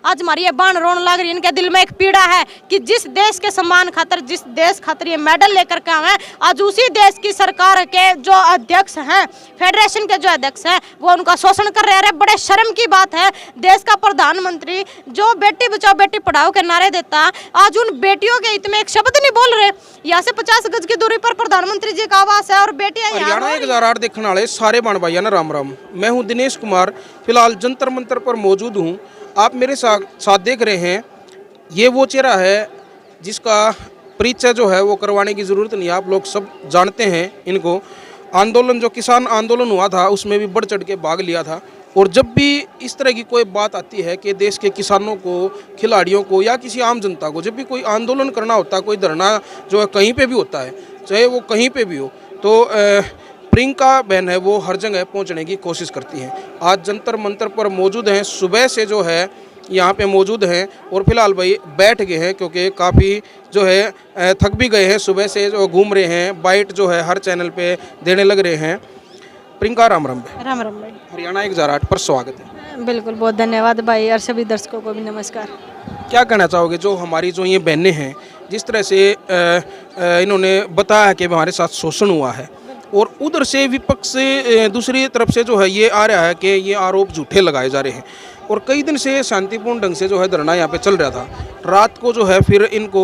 आज हमारी ये बाण रोने लग रही है। इनके दिल में एक पीड़ा है कि जिस देश के सम्मान खातर, जिस देश खातर ये मेडल लेकर के आए, आज उसी देश की सरकार के जो अध्यक्ष हैं, फेडरेशन के जो अध्यक्ष हैं, वो उनका शोषण कर रहे हैं। बड़े शर्म की बात है, देश का प्रधानमंत्री जो बेटी बचाओ बेटी पढ़ाओ के नारे देता, आज उन बेटियों के हित में एक शब्द नहीं बोल रहे। यहाँ से 50 गज की दूरी पर प्रधानमंत्री जी का आवास है और बेटियां हरियाणा 1008 देखने वाले सारे बाण भाइयों ने राम राम। मैं हूं दिनेश कुमार, फिलहाल जंतर मंतर पर मौजूद हूं। आप मेरे साथ देख रहे हैं, ये वो चेहरा है जिसका परिचय जो है वो करवाने की ज़रूरत नहीं है, आप लोग सब जानते हैं इनको। आंदोलन जो किसान आंदोलन हुआ था उसमें भी बढ़ चढ़ के भाग लिया था। और जब भी इस तरह की कोई बात आती है कि देश के किसानों को, खिलाड़ियों को या किसी आम जनता को जब भी कोई आंदोलन करना होता है, कोई धरना जो है कहीं पे भी होता है, चाहे वो कहीं पे भी हो, तो प्रियंका बहन है वो हर जगह पहुंचने की कोशिश करती हैं। आज जंतर मंतर पर मौजूद हैं, सुबह से जो है यहाँ पे मौजूद हैं और फिलहाल भाई बैठ गए हैं क्योंकि काफ़ी जो है थक भी गए हैं, सुबह से जो घूम रहे हैं, बाइट जो है हर चैनल पे देने लग रहे हैं। प्रियंका राम राम भाई। राम राम भाई। हरियाणा 1008 पर स्वागत है। बिल्कुल, बहुत धन्यवाद भाई और सभी दर्शकों को भी नमस्कार। क्या कहना चाहोगे जो हमारी जो ये बहनें हैं, जिस तरह से इन्होंने बताया कि हमारे साथ शोषण हुआ है और उधर से विपक्ष से दूसरी तरफ से जो है ये आ रहा है कि ये आरोप झूठे लगाए जा रहे हैं और कई दिन से शांतिपूर्ण ढंग से जो है धरना यहाँ पे चल रहा था। रात को जो है फिर इनको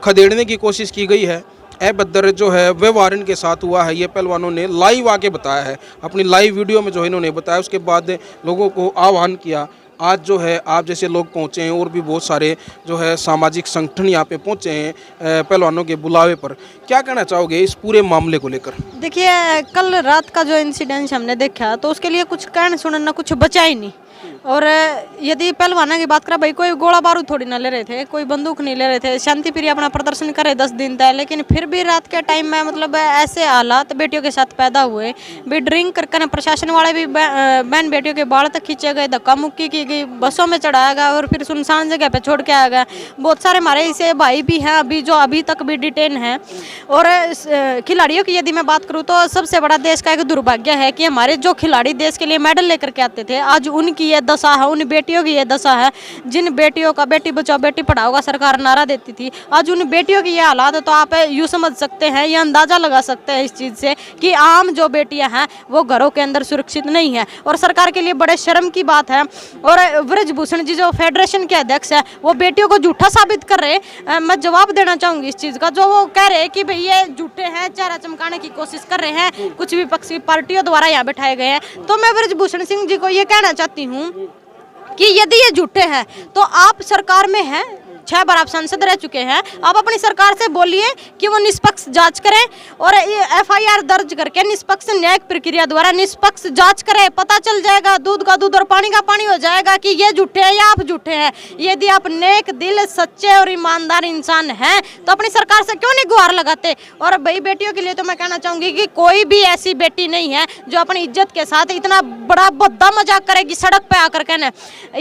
खदेड़ने की कोशिश की गई है। अभद्र जो है व्यवहार इनके साथ हुआ है, ये पहलवानों ने लाइव आके बताया है, अपनी लाइव वीडियो में जो है इन्होंने बताया। उसके बाद लोगों को आह्वान किया। आज जो है आप जैसे लोग पहुँचे हैं और भी बहुत सारे जो है सामाजिक संगठन यहाँ पे पहुँचे हैं पहलवानों के बुलावे पर। क्या कहना चाहोगे इस पूरे मामले को लेकर? देखिए, कल रात का जो इंसिडेंस हमने देखा तो उसके लिए कुछ कहना सुनना कुछ बचा ही नहीं। और यदि पहलवाना की बात करें भाई, कोई गोला बारूद थोड़ी ना ले रहे थे, कोई बंदूक नहीं ले रहे थे, शांति प्रिय अपना प्रदर्शन करे 10 दिन तक। लेकिन फिर भी रात के टाइम में मतलब ऐसे हालात बेटियों के साथ पैदा हुए। भी ड्रिंक करके प्रशासन वाले भी बहन बेटियों के बाल तक खींचे गए, धक्का मुक्की की गई, बसों में चढ़ाया गया और फिर सुनसान जगह पे छोड़ के आया गया। बहुत सारे हमारे ऐसे भाई भी हैं अभी जो अभी तक भी डिटेन हैं। और खिलाड़ियों की यदि मैं बात करूँ तो सबसे बड़ा देश का एक दुर्भाग्य है कि हमारे जो खिलाड़ी देश के लिए मेडल लेकर के आते थे, आज उनकी ये दशा है, उन बेटियों की ये दशा है। जिन बेटियों का बेटी बचाओ बेटी पढ़ाओ का सरकार नारा देती थी, आज उन बेटियों की ये हालात है। तो आप यूँ समझ सकते हैं, ये अंदाज़ा लगा सकते हैं इस चीज़ से कि आम जो बेटियां हैं वो घरों के अंदर सुरक्षित नहीं है और सरकार के लिए बड़े शर्म की बात है। और ब्रजभूषण जी जो फेडरेशन के अध्यक्ष है वो बेटियों को झूठा साबित कर रहे। मैं जवाब देना चाहूँगी इस चीज़ का, जो वो कह रहे हैं कि भाई ये झूठे हैं, चेहरा चमकाने की कोशिश कर रहे हैं, कुछ विपक्षी पार्टियों द्वारा यहाँ बैठाए गए हैं। तो मैं ब्रजभूषण सिंह जी को ये कहना चाहती हूँ कि यदि ये झूठे हैं तो आप सरकार में हैं, 6 बार आप सांसद रह चुके हैं, आप अपनी सरकार से बोलिए कि वो निष्पक्ष जांच करें और FIR दर्ज करके निष्पक्ष न्यायिक प्रक्रिया द्वारा निष्पक्ष जांच करें। पता चल जाएगा, दूध का दूध और पानी का पानी हो जाएगा कि ये झूठे हैं या आप झूठे हैं। यदि आप नेक दिल, सच्चे और ईमानदार इंसान हैं तो अपनी सरकार से क्यों नहीं गुहार लगाते? और भाई बेटियों के लिए तो मैं कहना चाहूँगी कि कोई भी ऐसी बेटी नहीं है जो अपनी इज्जत के साथ इतना बड़ा भद्दा मजाक करेगी सड़क पर आकर कहने।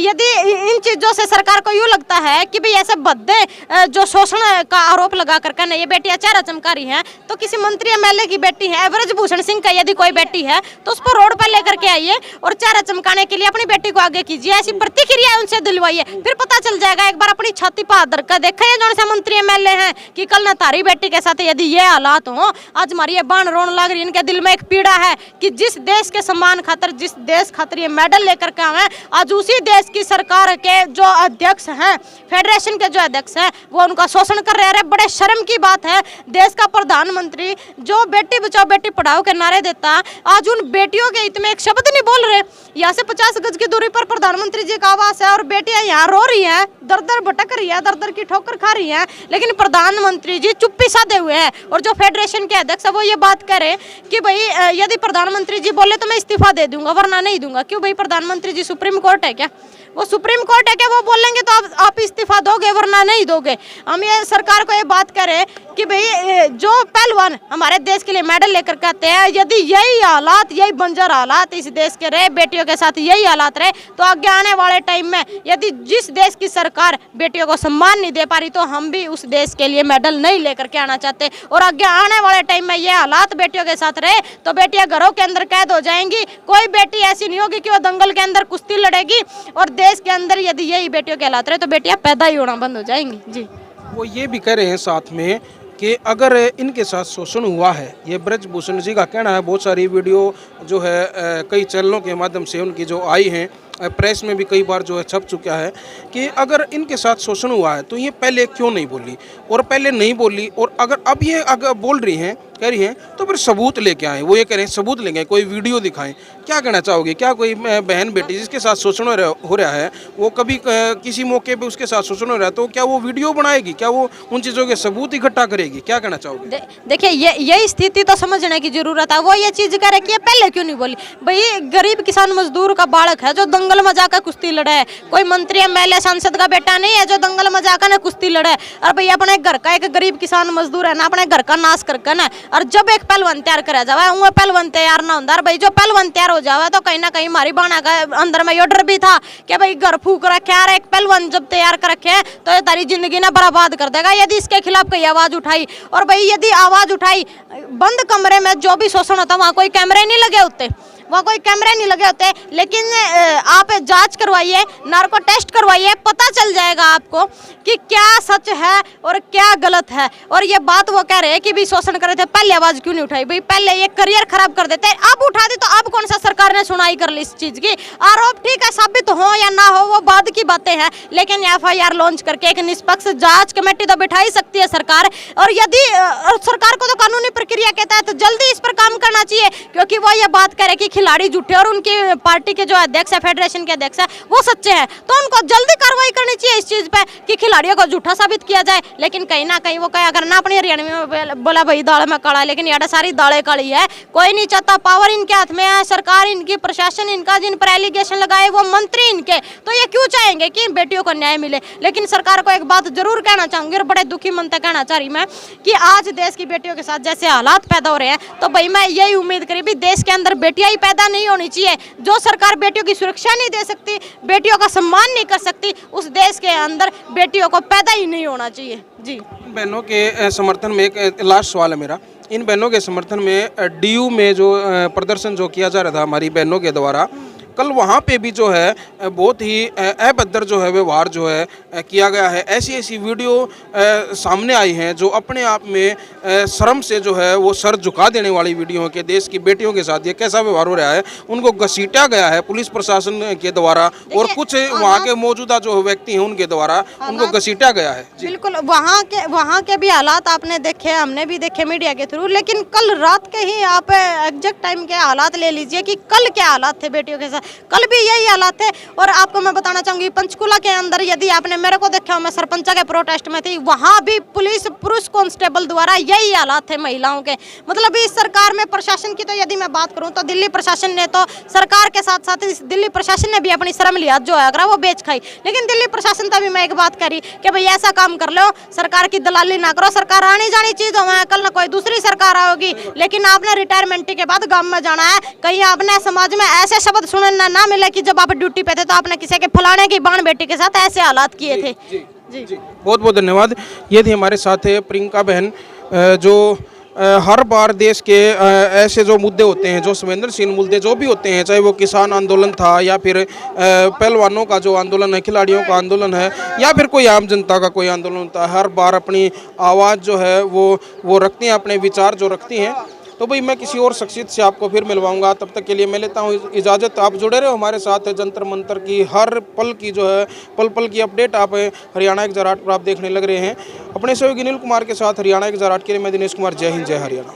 यदि इन चीज़ों से सरकार को यूँ लगता है कि भाई ऐसे भद्दे जो शोषण का आरोप लगा कर कहना ये बेटियां चेहरा चमका रही हैं, तो किसी मंत्री MLA की बेटी है, ब्रजभूषण सिंह का यदि कोई बेटी है तो उसको रोड पर लेकर के आइए और चेहरा चमकाने के लिए अपनी बेटी को आगे कीजिए, ऐसी प्रतिक्रिया उनसे दिलवाइए, फिर पता चल जाएगा। एक बार अपनी छाती पर हाथ धर कर देखिए जो से मंत्री MLA हैं कि कल ना तारी बेटी के साथ यदि ये हालात हो। आज हमारी ये बाण रोने लग रही है। इनके दिल में एक पीड़ा है कि जिस देश के सम्मान खातर, जिस देश खातर ये मेडल लेकर के आए, आज उसी देश की सरकार के जो अध्यक्ष हैं, फेडरेशन के जो अध्यक्ष हैं, वो उनका शोषण कर रहे हैं। बड़े शर्म की बात है, देश का प्रधानमंत्री जो बेटी बचाओ बेटी पढ़ाओ के नारे देता, आज उन बेटियों के हित में एक शब्द नहीं बोल रहे। यहाँ से 50 गज की दूरी पर प्रधानमंत्री जी का आवास है और बेटियां यहाँ रो रही हैं, दर दर भटक रही है, दर दर की ठोकर खा रही हैं, लेकिन प्रधानमंत्री जी चुप्पी साधे हुए हैं। और जो फेडरेशन के अध्यक्ष है वो ये बात कह रहे कि भाई यदि प्रधानमंत्री जी बोले तो मैं इस्तीफा दे दूंगा वरना नहीं दूंगा। क्यों भाई, प्रधानमंत्री जी सुप्रीम कोर्ट है क्या? वो सुप्रीम कोर्ट है क्या? वो बोलेंगे तो आप इस्तीफा दोगे वरना नहीं दोगे। हम ये सरकार को ये बात कह रहे कि भाई जो पहलवान हमारे देश के लिए मेडल लेकर के आते हैं, यदि यही हालात, यही बंजर हालात इस देश के रहे, बेटियों के साथ यही हालात रहे, तो आगे आने वाले टाइम में यदि जिस देश की सरकार बेटियों को सम्मान नहीं दे पा रही, तो हम भी उस देश के लिए मेडल नहीं लेकर के आना चाहते। और आगे आने वाले टाइम में ये हालात बेटियों के साथ रहे तो बेटियां घरों के अंदर कैद हो जाएंगी। कोई बेटी ऐसी नहीं होगी कि वो दंगल के अंदर कुश्ती लड़ेगी, और देश के अंदर यदि यही बेटियों के हालात रहे तो बेटियां पैदा ही होना बंद हो जाएंगी। जी, वो ये भी कह रहे हैं साथ में कि अगर इनके साथ शोषण हुआ है, ये ब्रजभूषण जी का कहना है, बहुत सारी वीडियो जो है कई चैनलों के माध्यम से उनकी जो आई हैं, प्रेस में भी कई बार जो है छप चुका है कि अगर इनके साथ शोषण हुआ है तो ये पहले क्यों नहीं बोली, और पहले नहीं बोली, और अगर ये अगर बोल रही हैं, कह रही हैं, तो फिर सबूत लेके आए। वो ये कह रहे हैं सबूत लेंगे, कोई वीडियो दिखाएं। क्या कहना चाहोगे, क्या कोई बहन बेटी जिसके साथ शोषण हो रहा है, वो कभी किसी मौके पे उसके साथ शोषण हो रहा है, तो क्या वो वीडियो बनाएगी, क्या वो उन चीज़ों के सबूत इकट्ठा करेगी? क्या कहना चाहोगे? देखिए यही स्थिति तो समझने की जरूरत है। वो ये चीज कह रहे कि पहले क्यों नहीं बोली? भाई गरीब किसान मजदूर का बालक है जो दंगल में जाकर कुश्ती लड़ा है, कोई मंत्री एमएलए सांसद का बेटा नहीं है जो दंगल में जाकर ना कुश्ती लड़ा है। और भाई अपने घर का एक गरीब किसान मजदूर है ना, अपने घर का नाश करके ना, और जब एक पहलवान तैयार करा जावा, वो पहलवान तैयार ना होता। भाई जो पहलवान तैयार हो जावा तो कहीं ना कहीं हमारी बाणा का अंदर में ये डर भी था कि भाई घर फूक रखे यार, एक पहलवान जब तैयार कर रखे है तो ये तारी जिंदगी ना बर्बाद कर देगा यदि इसके खिलाफ कोई आवाज उठाई। और भाई यदि आवाज उठाई, बंद कमरे में जो भी शोषण होता वहाँ कोई कैमरे नहीं लगे होते, वहाँ कोई कैमरे नहीं लगे होते, लेकिन आप जांच करवाइए, नार्को टेस्ट करवाइए, पता चल जाएगा आपको कि क्या सच है और क्या गलत है। और ये बात वो कह रहे हैं कि भी शोषण कर रहे थे, पहले आवाज क्यों नहीं उठाई? भाई पहले ये करियर खराब कर देते, अब उठा दी तो अब कौन सा सरकार ने सुनाई कर ली इस चीज की? आरोप ठीक है, साबित हो या ना हो वो बाद की बातें हैं, लेकिन FIR लॉन्च करके एक निष्पक्ष जांच कमेटी तो बिठा ही सकती है सरकार। और यदि सरकार को तो कानूनी प्रक्रिया कहता है तो जल्दी इस पर काम करना चाहिए, क्योंकि वो ये बात कह रहे कि खिलाड़ी झूठे और उनकी पार्टी के जो अध्यक्ष है, फेडरेशन के अध्यक्ष है, वो सच्चे हैं, तो उनको जल्दी कार्रवाई करनी चाहिए इस चीज पे कि खिलाड़ियों को झूठा साबित किया जाए। लेकिन कहीं ना कहीं वो क्या करना, अपनी हरियाणा में बोला भाई दाल में काला, लेकिन यार सारी दालें काली है। कोई नहीं चाहता, पावर इनके हाथ में है, सरकार इनकी, प्रशासन इनका, जिन पर एलिगेशन लगाए वो मंत्री इनके, तो ये क्यों चाहेंगे कि बेटियों को न्याय मिले? लेकिन सरकार को एक बात जरूर कहना चाहूंगी और बड़े दुखी मन तक कहना चाह रही मैं कि आज देश की बेटियों के साथ जैसे हालात पैदा हो रहे हैं, तो भाई मैं यही उम्मीद करी भी देश के अंदर बेटियां ही पैदा नहीं होनी चाहिए। जो सरकार बेटियों की सुरक्षा नहीं दे सकती, बेटियों का सम्मान नहीं कर सकती, उस देश के अंदर बेटियों को पैदा ही नहीं होना चाहिए। जी, बहनों के समर्थन में एक लास्ट सवाल है मेरा। इन बहनों के समर्थन में DU में जो प्रदर्शन जो किया जा रहा था हमारी बहनों के द्वारा, कल वहाँ पे भी जो है बहुत ही अभद्र जो है व्यवहार जो है किया गया है। ऐसी वीडियो सामने आई हैं जो अपने आप में शर्म से जो है वो सर झुका देने वाली वीडियो है कि देश की बेटियों के साथ ये कैसा व्यवहार हो रहा है। उनको घसीटा गया है पुलिस प्रशासन के द्वारा और कुछ वहाँ के मौजूदा जो व्यक्ति हैं उनके द्वारा उनको घसीटा गया है। बिल्कुल, वहाँ के भी हालात आपने देखे, हमने भी देखे मीडिया के थ्रू, लेकिन कल रात के ही आप एग्जैक्ट टाइम के हालात ले लीजिए कि कल क्या हालात थे बेटियों के साथ। कल भी यही हालात थे। और आपको मैं बताना चाहूंगी, पंचकुला के अंदर यदि आपने मेरे को देखा, मैं सरपंच के प्रोटेस्ट में थी, वहां भी पुरुष कांस्टेबल द्वारा यही हालात थे महिलाओं के। मतलब इस सरकार में प्रशासन की तो यदि मैं बात करूं तो दिल्ली प्रशासन ने तो सरकार के साथ साथ दिल्ली प्रशासन ने भी अपनी शर्म लिहाज जो है वो बेच खाई। लेकिन दिल्ली प्रशासन तभी मैं एक बात करी कि भाई ऐसा काम कर लो, सरकार की दलाली ना करो, सरकार आनी जानी चीज हो, कल ना कोई दूसरी सरकार आओगी, लेकिन आपने रिटायरमेंट के बाद गांव में जाना है। कहीं आपने समाज में ऐसे शब्द सुनने ना मिले कि जब आप ड्यूटी पे थे तो आपने किसी के फलाने की बाण बेटी के साथ ऐसे हालात किए थे। जी, बहुत बहुत धन्यवाद। ये थी हमारे साथ है प्रियंका बहन, जो हर बार देश के ऐसे जो मुद्दे होते हैं, जो संवेदनशील मुद्दे जो भी होते हैं, चाहे वो किसान आंदोलन था या फिर पहलवानों का जो आंदोलन है, खिलाड़ियों का आंदोलन है, या फिर कोई आम जनता का कोई आंदोलन होता है, हर बार अपनी आवाज़ जो है वो रखती हैं, अपने विचार जो रखती हैं। तो भाई मैं किसी और शख्सियत से आपको फिर मिलवाऊंगा, तब तक के लिए मैं लेता हूँ इजाज़त। आप जुड़े रहे हमारे साथ। जंतर मंतर की हर पल की जो है पल की अपडेट आप हरियाणा 1008 पर आप देखने लग रहे हैं। अपने सहयोगी नील कुमार के साथ हरियाणा 1008 के लिए मैं दिनेश कुमार। जय हिंद, जय हरियाणा।